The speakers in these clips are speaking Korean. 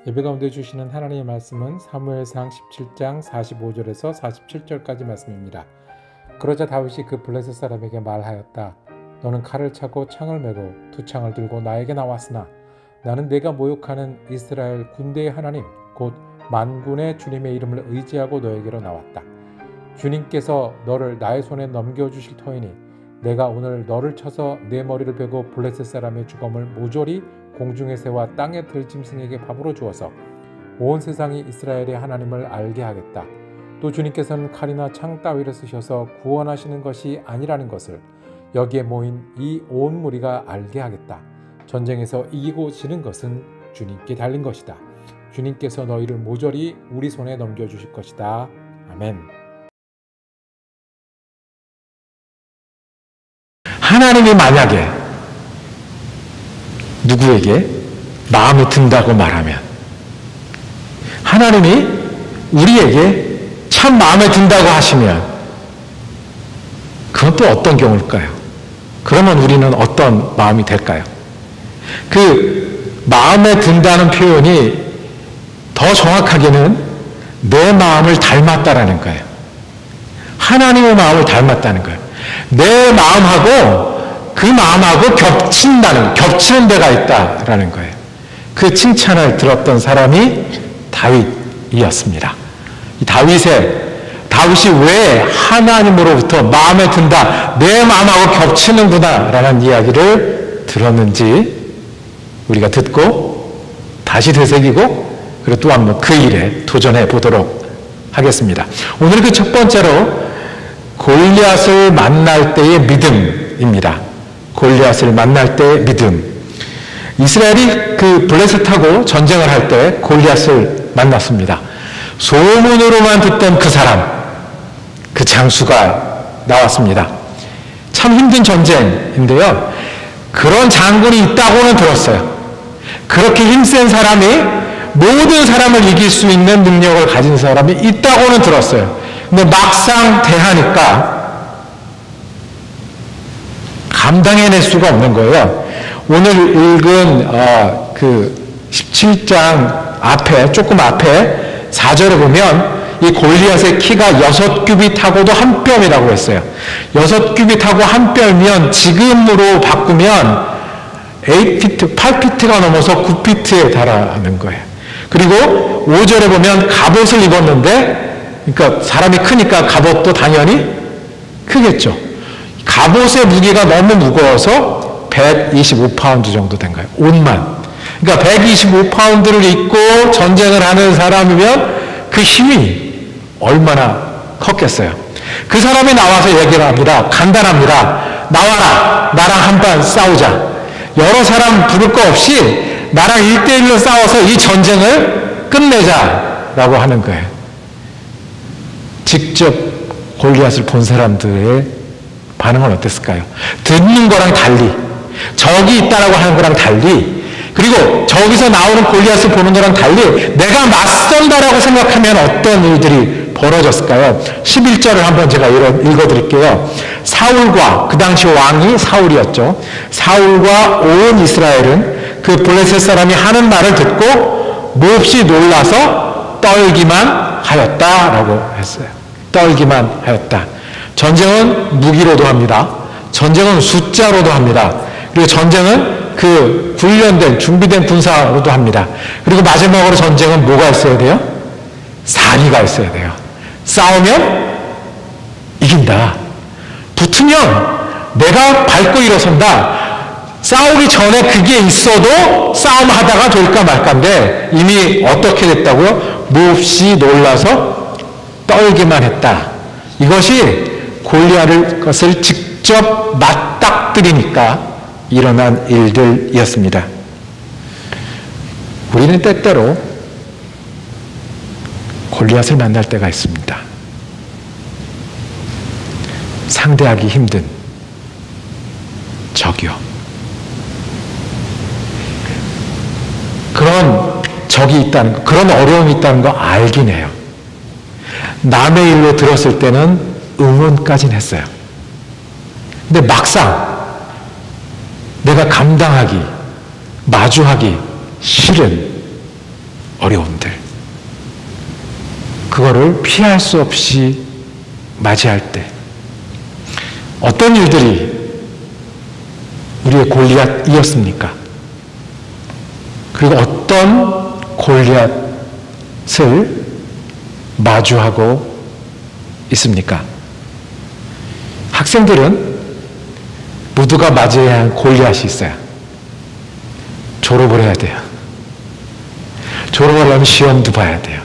예배 가운데 주시는 하나님의 말씀은 사무엘상 17장 45절에서 47절까지 말씀입니다. 그러자 다윗이 그 블레셋 사람에게 말하였다. 너는 칼을 차고 창을 메고 두 창을 들고 나에게 나왔으나 나는 내가 모욕하는 이스라엘 군대의 하나님 곧 만군의 주님의 이름을 의지하고 너에게로 나왔다. 주님께서 너를 나의 손에 넘겨주실 터이니 내가 오늘 너를 쳐서 내 머리를 베고 블레셋 사람의 주검을 모조리 공중의 새와 땅의 들짐승에게 밥으로 주어서 온 세상이 이스라엘의 하나님을 알게 하겠다. 또 주님께서는 칼이나 창 따위를 쓰셔서 구원하시는 것이 아니라는 것을 여기에 모인 이 온 무리가 알게 하겠다. 전쟁에서 이기고 지는 것은 주님께 달린 것이다. 주님께서 너희를 모조리 우리 손에 넘겨주실 것이다. 아멘. 하나님이 만약에 누구에게 마음에 든다고 말하면, 하나님이 우리에게 참 마음에 든다고 하시면 그건 또 어떤 경우일까요? 그러면 우리는 어떤 마음이 될까요? 그 마음에 든다는 표현이 더 정확하게는 내 마음을 닮았다라는 거예요. 하나님의 마음을 닮았다는 거예요. 내 마음하고 그 마음하고 겹치는 데가 있다라는 거예요. 그 칭찬을 들었던 사람이 다윗이었습니다. 이 다윗이 왜 하나님으로부터 마음에 든다, 내 마음하고 겹치는구나 라는 이야기를 들었는지 우리가 듣고 다시 되새기고 그리고 또 한번 그 일에 도전해 보도록 하겠습니다. 오늘 그 첫 번째로 골리앗을 만날 때의 믿음입니다. 골리앗을 만날 때의 믿음. 이스라엘이 그 블레셋하고 전쟁을 할 때 골리앗을 만났습니다. 소문으로만 듣던 그 사람, 그 장수가 나왔습니다. 참 힘든 전쟁인데요. 그런 장군이 있다고는 들었어요. 그렇게 힘센 사람이 모든 사람을 이길 수 있는 능력을 가진 사람이 있다고는 들었어요. 근데 막상 대하니까 감당해낼 수가 없는 거예요. 오늘 읽은 그 17장 앞에, 조금 앞에 4절에 보면 이 골리앗의 키가 6규빗하고도 한 뼘이라고 했어요. 6규빗하고 한 뼘이면 지금으로 바꾸면 8피트가 넘어서 9피트에 달하는 거예요. 그리고 5절에 보면 갑옷을 입었는데, 그러니까 사람이 크니까 갑옷도 당연히 크겠죠. 갑옷의 무게가 너무 무거워서 125파운드 정도 된 거예요. 옷만. 그러니까 125파운드를 입고 전쟁을 하는 사람이면 그 힘이 얼마나 컸겠어요. 그 사람이 나와서 얘기를 합니다. 간단합니다. 나와라. 나랑 한판 싸우자. 여러 사람 부를 거 없이 나랑 1대1로 싸워서 이 전쟁을 끝내자라고 하는 거예요. 직접 골리앗을 본 사람들의 반응은 어땠을까요? 듣는 거랑 달리, 적이 있다라고 하는 거랑 달리, 그리고 저기서 나오는 골리앗을 보는 거랑 달리 내가 맞선다라고 생각하면 어떤 일들이 벌어졌을까요? 11절을 한번 제가 읽어드릴게요. 사울과, 그 당시 왕이 사울이었죠. 사울과 온 이스라엘은 그 블레셋 사람이 하는 말을 듣고 몹시 놀라서 떨기만 하였다라고 했어요. 떨기만 하였다. 전쟁은 무기로도 합니다. 전쟁은 숫자로도 합니다. 그리고 전쟁은 그 훈련된, 준비된 군사로도 합니다. 그리고 마지막으로 전쟁은 뭐가 있어야 돼요? 사기가 있어야 돼요. 싸우면 이긴다. 붙으면 내가 밟고 일어선다. 싸우기 전에 그게 있어도 싸움하다가 될까 말까인데 이미 어떻게 됐다고요? 몹시 놀라서 떨기만 했다. 이것이 골리앗을 직접 맞닥뜨리니까 일어난 일들이었습니다. 우리는 때때로 골리앗을 만날 때가 있습니다. 상대하기 힘든 적이요. 그런 적이 있다는 거, 그런 어려움이 있다는 거 알긴 해요. 남의 일로 들었을 때는 응원까지는 했어요. 근데 막상 내가 감당하기, 마주하기 싫은 어려움들, 그거를 피할 수 없이 맞이할 때 어떤 일들이 우리의 골리앗이었습니까? 그리고 어떤 골리앗을 마주하고 있습니까? 학생들은 모두가 맞이해야 할 골리앗이 있어요. 졸업을 해야 돼요. 졸업을 하려면 시험도 봐야 돼요.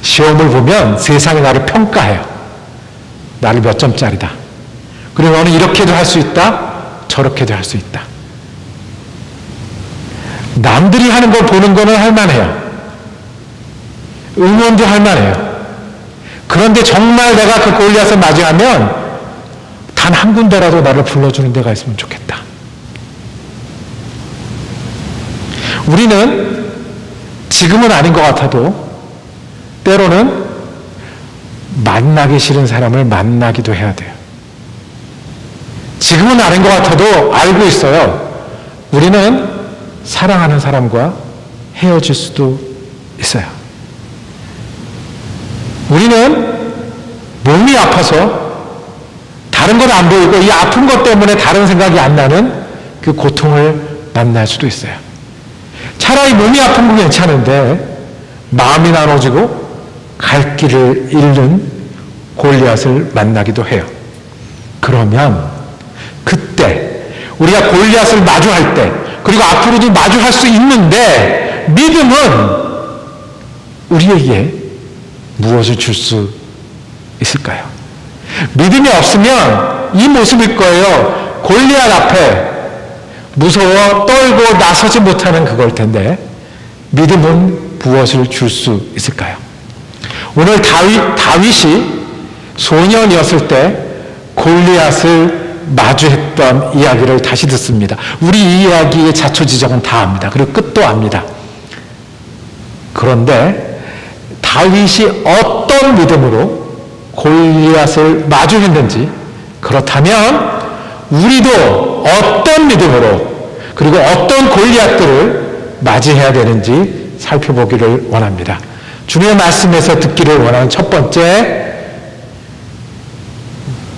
시험을 보면 세상이 나를 평가해요. 나를 몇 점짜리다. 그리고 너는 이렇게도 할 수 있다, 저렇게도 할 수 있다. 남들이 하는 걸 보는 거는 할만해요. 응원도 할만해요. 그런데 정말 내가 그 골리앗을 맞이하면 단 한 군데라도 나를 불러주는 데가 있으면 좋겠다. 우리는 지금은 아닌 것 같아도 때로는 만나기 싫은 사람을 만나기도 해야 돼요. 지금은 아닌 것 같아도 알고 있어요. 우리는 사랑하는 사람과 헤어질 수도 있어요. 우리는 몸이 아파서 다른 건 안 보이고 이 아픈 것 때문에 다른 생각이 안 나는 그 고통을 만날 수도 있어요. 차라리 몸이 아픈 건 괜찮은데 마음이 나눠지고 갈 길을 잃는 골리앗을 만나기도 해요. 그러면 그때 우리가 골리앗을 마주할 때, 그리고 앞으로도 마주할 수 있는데 믿음은 우리에게 무엇을 줄 수 있을까요? 믿음이 없으면 이 모습일 거예요. 골리앗 앞에 무서워 떨고 나서지 못하는 그걸 텐데 믿음은 무엇을 줄 수 있을까요? 오늘 다윗이 소년이었을 때 골리앗을 마주했던 이야기를 다시 듣습니다. 우리 이 이야기의 자초지종은 다 압니다. 그리고 끝도 압니다. 그런데 다윗이 어떤 믿음으로 골리앗을 마주했는지, 그렇다면 우리도 어떤 믿음으로 그리고 어떤 골리앗들을 맞이해야 되는지 살펴보기를 원합니다. 주님의 말씀에서 듣기를 원하는 첫 번째,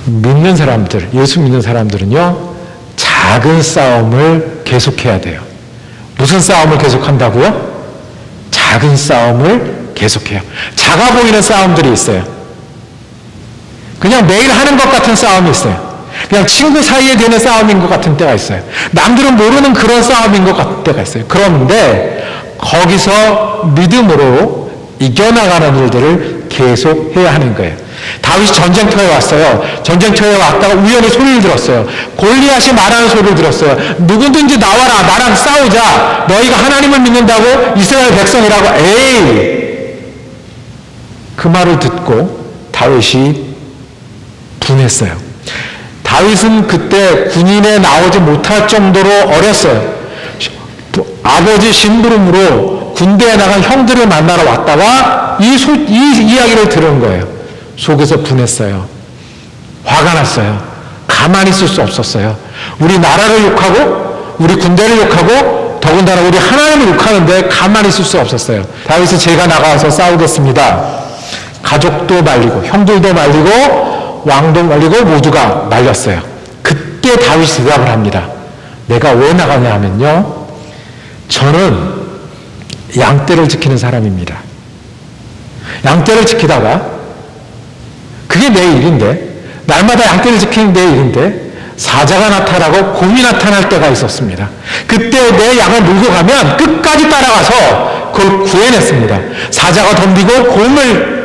믿는 사람들, 예수 믿는 사람들은요, 작은 싸움을 계속해야 돼요. 무슨 싸움을 계속한다고요? 작은 싸움을 계속해요. 작아 보이는 싸움들이 있어요. 그냥 매일 하는 것 같은 싸움이 있어요. 그냥 친구 사이에 되는 싸움인 것 같은 때가 있어요. 남들은 모르는 그런 싸움인 것 같은 때가 있어요. 그런데 거기서 믿음으로 이겨나가는 일들을 계속 해야 하는 거예요. 다윗이 전쟁터에 왔어요. 전쟁터에 왔다가 우연히 소리를 들었어요. 골리앗이 말하는 소리를 들었어요. 누구든지 나와라, 나랑 싸우자. 너희가 하나님을 믿는다고? 이스라엘 백성이라고? 에이! 그 말을 듣고 다윗이 분했어요. 다윗은 그때 군인에 나오지 못할 정도로 어렸어요. 아버지 심부름으로 군대에 나간 형들을 만나러 왔다가 이 이야기를 들은 거예요. 속에서 분했어요. 화가 났어요. 가만히 있을 수 없었어요. 우리 나라를 욕하고 우리 군대를 욕하고 더군다나 우리 하나님을 욕하는데 가만히 있을 수 없었어요. 다윗은 제가 나가서 싸우겠습니다. 가족도 말리고 형들도 말리고 왕도 말리고 모두가 말렸어요. 그때 다윗이 대답을 합니다. 내가 왜 나가냐 하면요, 저는 양떼를 지키는 사람입니다. 양떼를 지키다가 그게 내 일인데, 날마다 양떼를 지키는 내 일인데 사자가 나타나고 곰이 나타날 때가 있었습니다. 그때 내 양을 물고 가면 끝까지 따라가서 그걸 구해냈습니다. 사자가 덤비고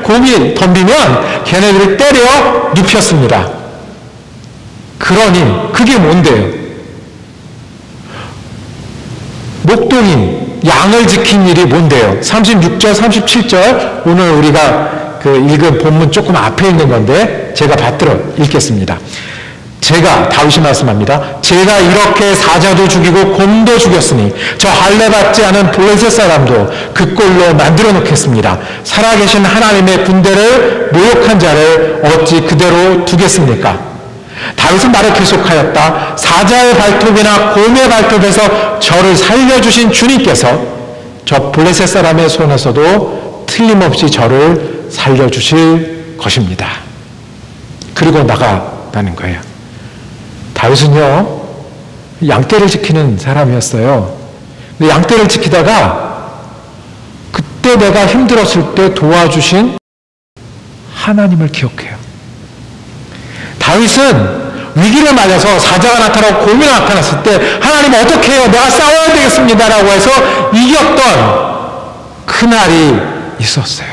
곰이 덤비면 걔네들을 때려 눕혔습니다. 그러니 그게 뭔데요? 목동인 양을 지킨 일이 뭔데요? 36절, 37절 오늘 우리가 그 읽은 본문 조금 앞에 있는 건데 제가 받들어 읽겠습니다. 다윗이 말씀합니다. 제가 이렇게 사자도 죽이고 곰도 죽였으니 저 할례받지 않은 블레셋 사람도 그 꼴로 만들어 놓겠습니다. 살아계신 하나님의 군대를 모욕한 자를 어찌 그대로 두겠습니까? 다윗은 말을 계속하였다. 사자의 발톱이나 곰의 발톱에서 저를 살려주신 주님께서 저 블레셋 사람의 손에서도 틀림없이 저를 살려주실 것입니다. 그리고 나가다는 거예요. 다윗은요, 양떼를 지키는 사람이었어요. 근데 양떼를 지키다가 그때 내가 힘들었을 때 도와주신 하나님을 기억해요. 다윗은 위기를 맞아서 사자가 나타나고 곰이 나타났을 때 하나님 어떻게 해요? 내가 싸워야 되겠습니다 라고 해서 이겼던 그날이 있었어요.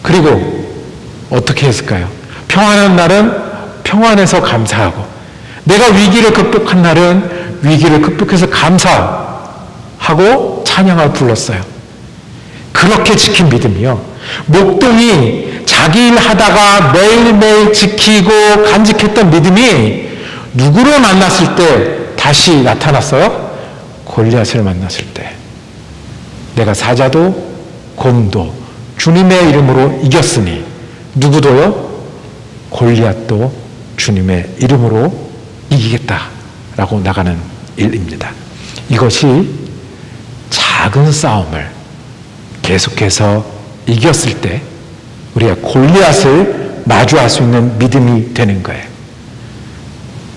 그리고 어떻게 했을까요? 평안한 날은 평안해서 감사하고, 내가 위기를 극복한 날은 위기를 극복해서 감사하고 찬양을 불렀어요. 그렇게 지킨 믿음이요, 목동이 자기 일 하다가 매일매일 지키고 간직했던 믿음이 누구를 만났을 때 다시 나타났어요? 골리앗을 만났을 때. 내가 사자도 곰도 주님의 이름으로 이겼으니 누구도요? 골리앗도 주님의 이름으로 이기겠다라고 나가는 일입니다. 이것이 작은 싸움을 계속해서 이겼을 때 우리가 골리앗을 마주할 수 있는 믿음이 되는 거예요.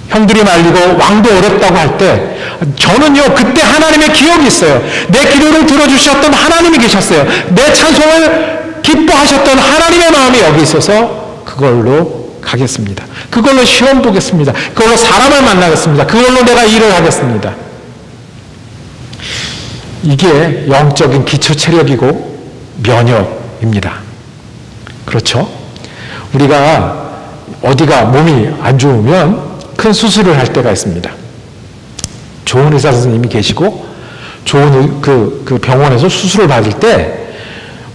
형들이 말리고 왕도 어렵다고 할 때 저는요, 그때 하나님의 기억이 있어요. 내 기도를 들어주셨던 하나님이 계셨어요. 내 찬송을 기뻐하셨던 하나님의 마음이 여기 있어서 그걸로 가겠습니다. 그걸로 시험 보겠습니다. 그걸로 사람을 만나겠습니다. 그걸로 내가 일을 하겠습니다. 이게 영적인 기초 체력이고 면역입니다. 그렇죠? 우리가 어디가 몸이 안 좋으면 큰 수술을 할 때가 있습니다. 좋은 의사 선생님이 계시고 좋은 그 병원에서 수술을 받을 때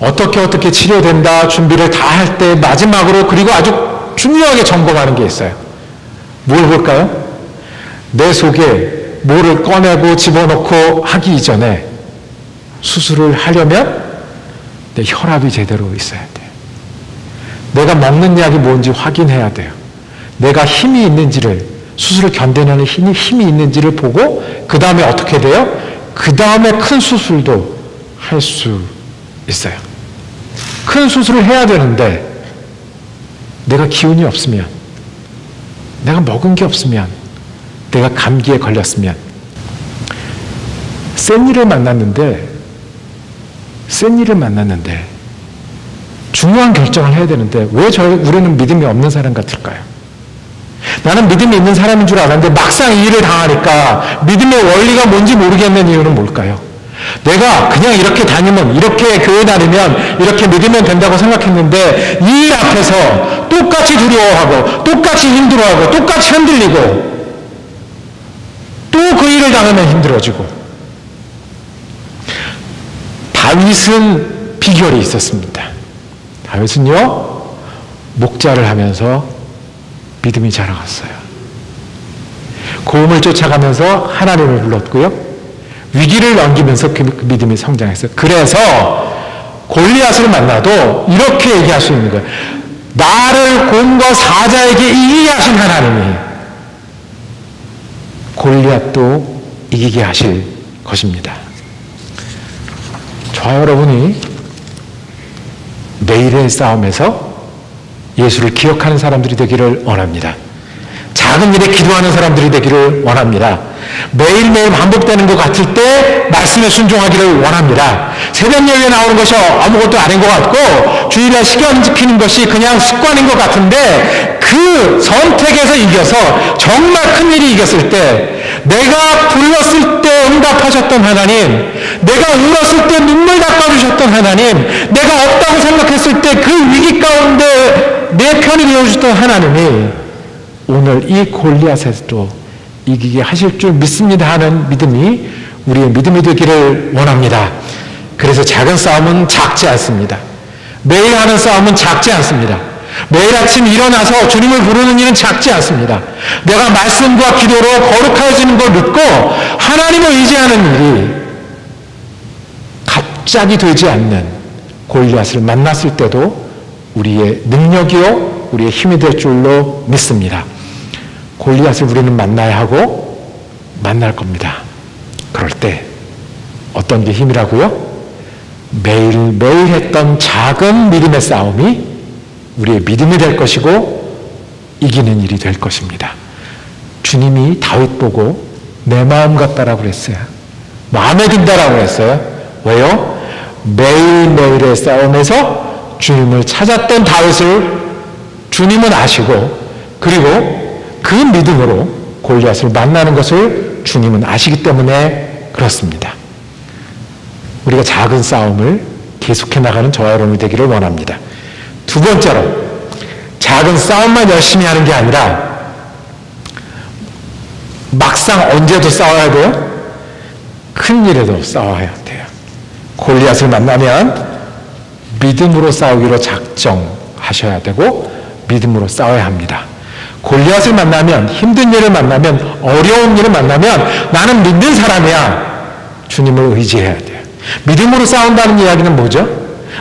어떻게 치료된다 준비를 다 할 때 마지막으로 그리고 아주 중요하게 점검하는 게 있어요. 뭘 볼까요? 내 속에 뭐를 꺼내고 집어넣고 하기 이전에 수술을 하려면 내 혈압이 제대로 있어야 돼요. 내가 먹는 약이 뭔지 확인해야 돼요. 내가 힘이 있는지를, 수술을 견뎌내는 힘이 있는지를 보고 그 다음에 어떻게 돼요? 그 다음에 큰 수술도 할 수 있어요. 큰 수술을 해야 되는데 내가 기운이 없으면, 내가 먹은 게 없으면, 내가 감기에 걸렸으면, 센 일을 만났는데 중요한 결정을 해야 되는데 왜 우리는 믿음이 없는 사람 같을까요? 나는 믿음이 있는 사람인 줄 알았는데 막상 이 일을 당하니까 믿음의 원리가 뭔지 모르겠는 이유는 뭘까요? 내가 그냥 이렇게 다니면, 이렇게 교회 다니면, 이렇게 믿으면 된다고 생각했는데 이 일 앞에서 똑같이 두려워하고 똑같이 힘들어하고 똑같이 흔들리고 또 그 일을 당하면 힘들어지고. 다윗은 비결이 있었습니다. 다윗은요, 목자를 하면서 믿음이 자라갔어요. 고음을 쫓아가면서 하나님을 불렀고요, 위기를 넘기면서 그 믿음이 성장했어요. 그래서 골리앗을 만나도 이렇게 얘기할 수 있는 거예요. 나를 곰과 사자에게 이기게 하신 하나님이 골리앗도 이기게 하실 것입니다. 저와 여러분이 매일의 싸움에서 예수를 기억하는 사람들이 되기를 원합니다. 작은 일에 기도하는 사람들이 되기를 원합니다. 매일매일 반복되는 것 같을 때 말씀에 순종하기를 원합니다. 새벽 예배에 나오는 것이 아무것도 아닌 것 같고 주일날 시간 지키는 것이 그냥 습관인 것 같은데 그 선택에서 이겨서 정말 큰 일이 이겼을 때, 내가 불렀을 때 응답하셨던 하나님, 내가 울었을 때 눈물 닦아주셨던 하나님, 내가 없다고 생각했을 때 그 위기 가운데 내 편이 되어주셨던 하나님이 오늘 이 골리앗에서도 이기게 하실 줄 믿습니다 하는 믿음이 우리의 믿음이 되기를 원합니다. 그래서 작은 싸움은 작지 않습니다. 매일 하는 싸움은 작지 않습니다. 매일 아침 일어나서 주님을 부르는 일은 작지 않습니다. 내가 말씀과 기도로 거룩해지는 걸 믿고 하나님을 의지하는 일이 갑자기 되지 않는 골리앗을 만났을 때도 우리의 능력이요, 우리의 힘이 될 줄로 믿습니다. 골리앗을 우리는 만나야 하고 만날 겁니다. 그럴 때 어떤 게 힘이라고요? 매일매일 했던 작은 믿음의 싸움이 우리의 믿음이 될 것이고 이기는 일이 될 것입니다. 주님이 다윗 보고 내 마음 같다라고 그랬어요. 마음에 든다라고 그랬어요. 왜요? 매일매일의 싸움에서 주님을 찾았던 다윗을 주님은 아시고 그리고 그 믿음으로 골리앗을 만나는 것을 주님은 아시기 때문에 그렇습니다. 우리가 작은 싸움을 계속해 나가는 저와 여러분이 되기를 원합니다. 두 번째로 작은 싸움만 열심히 하는 게 아니라 막상 언제도 싸워야 돼요? 큰 일에도 싸워야 돼요. 골리앗을 만나면 믿음으로 싸우기로 작정하셔야 되고 믿음으로 싸워야 합니다. 골리앗을 만나면, 힘든 일을 만나면, 어려운 일을 만나면 나는 믿는 사람이야. 주님을 의지해야 돼요. 믿음으로 싸운다는 이야기는 뭐죠?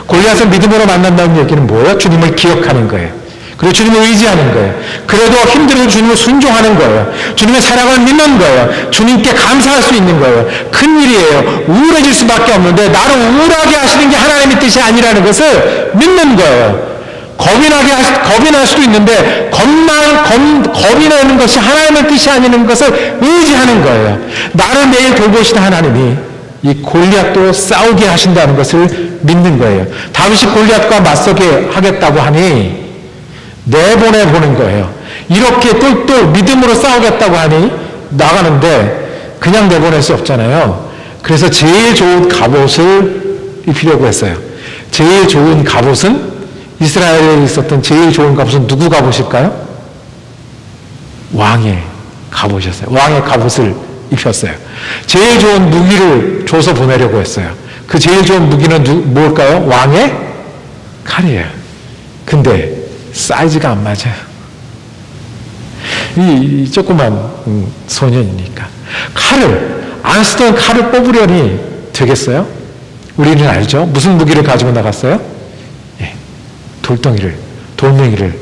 골리앗을 믿음으로 만난다는 얘기는 뭐예요? 주님을 기억하는 거예요. 그리고 주님을 의지하는 거예요. 그래도 힘들어도 주님을 순종하는 거예요. 주님의 사랑을 믿는 거예요. 주님께 감사할 수 있는 거예요. 큰일이에요. 우울해질 수밖에 없는데 나를 우울하게 하시는 게 하나님의 뜻이 아니라는 것을 믿는 거예요. 겁이 날 수도 있는데 겁이 나는 것이 하나님의 뜻이 아니라는 것을 의지하는 거예요. 나를 매일 돌보시는 하나님이 이 골리앗도 싸우게 하신다는 것을 믿는 거예요. 다윗이 골리앗과 맞서게 하겠다고 하니 내보내보는 거예요. 이렇게 똘똘 믿음으로 싸우겠다고 하니 나가는데 그냥 내보낼 수 없잖아요. 그래서 제일 좋은 갑옷을 입히려고 했어요. 제일 좋은 갑옷은 이스라엘에 있었던 제일 좋은 갑옷은 누구 갑옷일까요? 왕의 갑옷이었어요. 왕의 갑옷을 입혔어요. 제일 좋은 무기를 줘서 보내려고 했어요. 그 제일 좋은 무기는 뭘까요? 왕의 칼이에요. 근데 사이즈가 안 맞아요. 이 조그만 소년이니까 안 쓰던 칼을 뽑으려니 되겠어요? 우리는 알죠? 무슨 무기를 가지고 나갔어요? 돌멩이를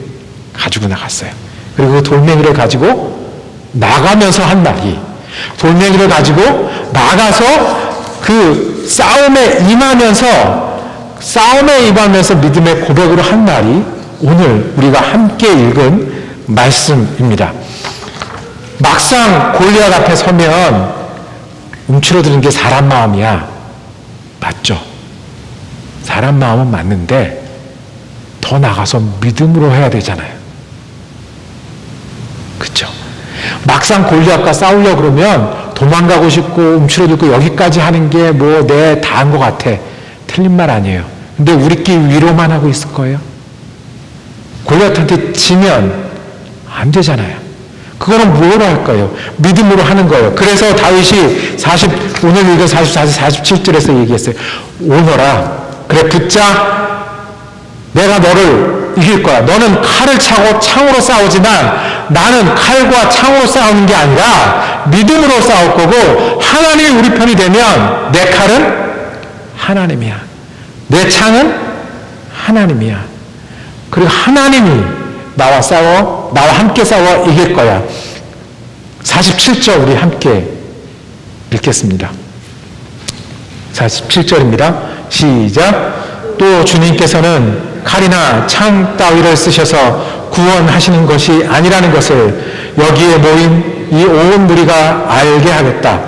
가지고 나갔어요. 그리고 그 돌멩이를 가지고 나가면서 한 말이, 돌멩이를 가지고 나가서 그 싸움에 임하면서 믿음의 고백으로 한 말이 오늘 우리가 함께 읽은 말씀입니다. 막상 골리앗 앞에 서면 움츠러드는 게 사람 마음이야. 맞죠? 사람 마음은 맞는데 더 나가서 믿음으로 해야 되잖아요. 그렇죠? 막상 골리앗과 싸우려고 그러면 도망가고 싶고 움츠러들고 여기까지 하는 게 뭐 내 다 한 것 같아. 틀린 말 아니에요. 근데 우리끼리 위로만 하고 있을 거예요. 골리앗한테 지면 안 되잖아요. 그거는 뭐로 할 거예요? 믿음으로 하는 거예요. 그래서 다윗이 오늘 읽은 44절 47절에서 얘기했어요. 오너라, 그래 붙자. 내가 너를 이길 거야. 너는 칼을 차고 창으로 싸우지만 나는 칼과 창으로 싸우는 게 아니라 믿음으로 싸울 거고, 하나님이 우리 편이 되면 내 칼은 하나님이야. 내 창은 하나님이야. 그리고 하나님이 나와 함께 싸워 이길 거야. 47절 우리 함께 읽겠습니다. 47절입니다. 시작. 또 주님께서는 칼이나 창 따위를 쓰셔서 구원하시는 것이 아니라는 것을 여기에 모인 이 온 무리가 알게 하겠다.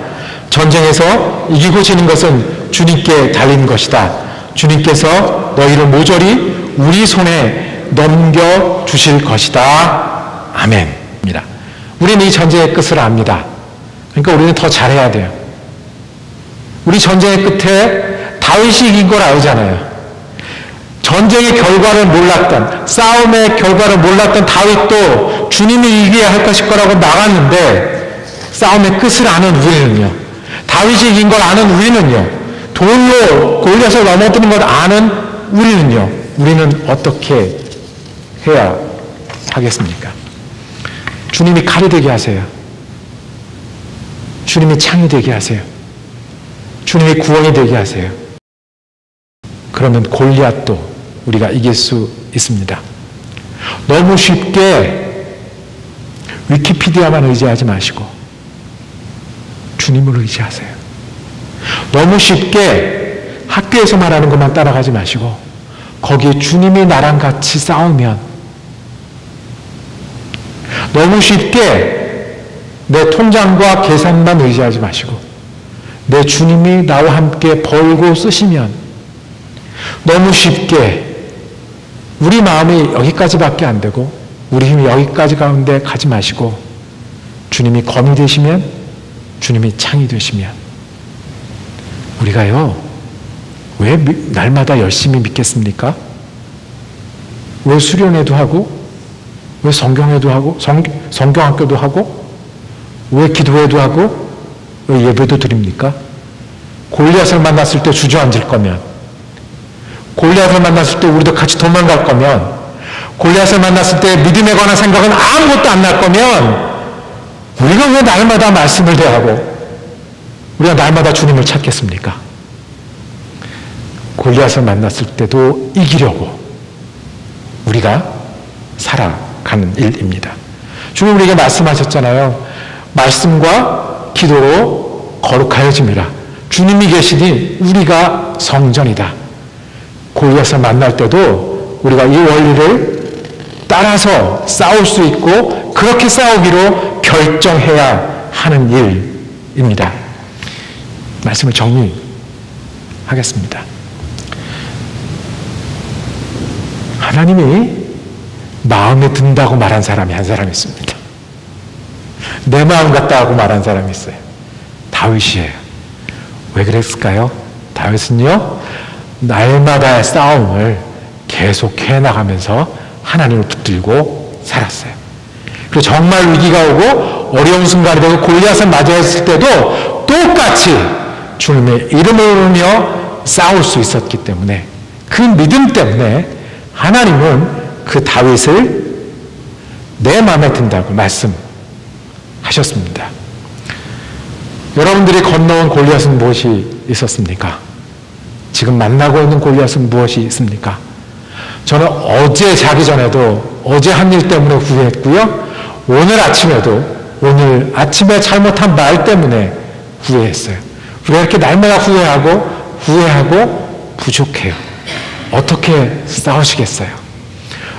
전쟁에서 이기고 지는 것은 주님께 달린 것이다. 주님께서 너희를 모조리 우리 손에 넘겨주실 것이다. 아멘입니다. 우리는 이 전쟁의 끝을 압니다. 그러니까 우리는 더 잘해야 돼요. 우리 전쟁의 끝에 다윗이 이긴 걸 알잖아요. 전쟁의 결과를 몰랐던, 싸움의 결과를 몰랐던 다윗도 주님이 이겨야 할 것일 거라고 나갔는데 싸움의 끝을 아는 우리는요, 다윗이 이긴 걸 아는 우리는요, 돌로 골리앗을 넘어뜨는 걸 아는 우리는요, 우리는 어떻게 해야 하겠습니까? 주님이 칼이 되게 하세요. 주님이 창이 되게 하세요. 주님이 구원이 되게 하세요. 그러면 골리앗도 우리가 이길 수 있습니다. 너무 쉽게 위키피디아만 의지하지 마시고 주님을 의지하세요. 너무 쉽게 학교에서 말하는 것만 따라가지 마시고 거기에 주님이 나랑 같이 싸우면, 너무 쉽게 내 통장과 계산만 의지하지 마시고 내 주님이 나와 함께 벌고 쓰시면, 너무 쉽게 우리 마음이 여기까지밖에 안 되고 우리 힘이 여기까지 가운데 가지 마시고 주님이 검이 되시면, 주님이 창이 되시면, 우리가요 왜 날마다 열심히 믿겠습니까? 왜 수련회도 하고, 왜 성경회도 하고, 성경학교도 하고, 왜 기도회도 하고, 왜 예배도 드립니까? 골리앗을 만났을 때 주저앉을 거면, 골리앗을 만났을 때 우리도 같이 도망갈 거면, 골리앗을 만났을 때 믿음에 관한 생각은 아무것도 안 날 거면, 우리가 왜 날마다 말씀을 대하고 우리가 날마다 주님을 찾겠습니까? 골리앗을 만났을 때도 이기려고 우리가 살아가는 일입니다. 주님 우리에게 말씀하셨잖아요. 말씀과 기도로 거룩하여짐이라. 주님이 계시니 우리가 성전이다. 골리앗을 만날 때도 우리가 이 원리를 따라서 싸울 수 있고 그렇게 싸우기로 결정해야 하는 일입니다. 말씀을 정리하겠습니다. 하나님이 마음에 든다고 말한 사람이 한 사람 있습니다. 내 마음 같다고 말한 사람이 있어요. 다윗이에요. 왜 그랬을까요? 다윗은요, 날마다의 싸움을 계속해 나가면서 하나님을 붙들고 살았어요. 그리고 정말 위기가 오고 어려운 순간이 되고 골리앗을 맞이했을 때도 똑같이 주님의 이름을 부르며 싸울 수 있었기 때문에, 그 믿음 때문에 하나님은 그 다윗을 내 마음에 든다고 말씀하셨습니다. 여러분들이 건너온 골리앗은 무엇이 있었습니까? 지금 만나고 있는 골리앗은 무엇이 있습니까? 저는 어제 자기 전에도 어제 한 일 때문에 후회했고요. 오늘 아침에도 오늘 아침에 잘못한 말 때문에 후회했어요. 우리가 이렇게 날마다 후회하고 부족해요. 어떻게 싸우시겠어요?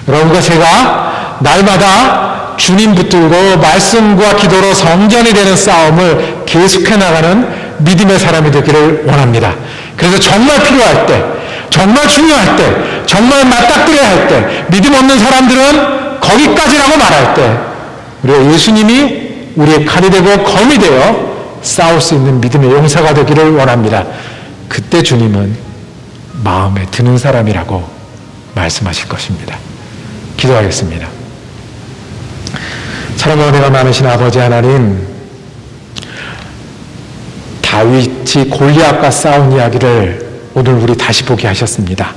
여러분과 제가 날마다 주님 붙들고 말씀과 기도로 성전이 되는 싸움을 계속해 나가는 믿음의 사람이 되기를 원합니다. 그래서 정말 필요할 때, 정말 중요할 때, 정말 맞닥뜨려야 할 때, 믿음 없는 사람들은 거기까지라고 말할 때, 우리가 예수님이 우리의 칼이 되고 검이 되어 싸울 수 있는 믿음의 용사가 되기를 원합니다. 그때 주님은 마음에 드는 사람이라고 말씀하실 것입니다. 기도하겠습니다. 사랑과 은혜가 많으신 아버지 하나님, 다윗이 골리앗과 싸운 이야기를 오늘 우리 다시 보게 하셨습니다.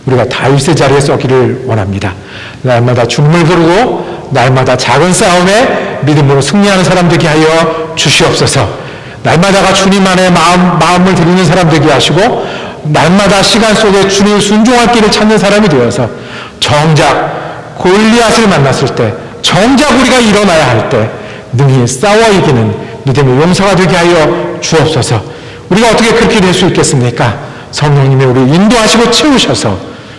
우리가 다윗의 자리에 서기를 원합니다. 날마다 주님을 부르고 날마다 작은 싸움에 믿음으로 승리하는 사람 되게 하여 주시옵소서. 날마다가 주님 안에 마음을 드리는 사람 되게 하시고, 날마다 시간 속에 주님 순종할 길을 찾는 사람이 되어서 정작 골리앗을 만났을 때, 정작 우리가 일어나야 할 때 능히 싸워 이기는 믿음의 용사가 되게 하여 주옵소서. 우리가 어떻게 그렇게 될 수 있겠습니까? 성령님이 우리를 인도하시고 채우셔서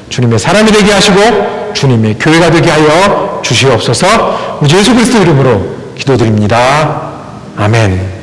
주님의 사람이 되게 하시고 주님의 교회가 되게 하여 주시옵소서. 우리 예수 그리스도 이름으로 기도드립니다. 아멘.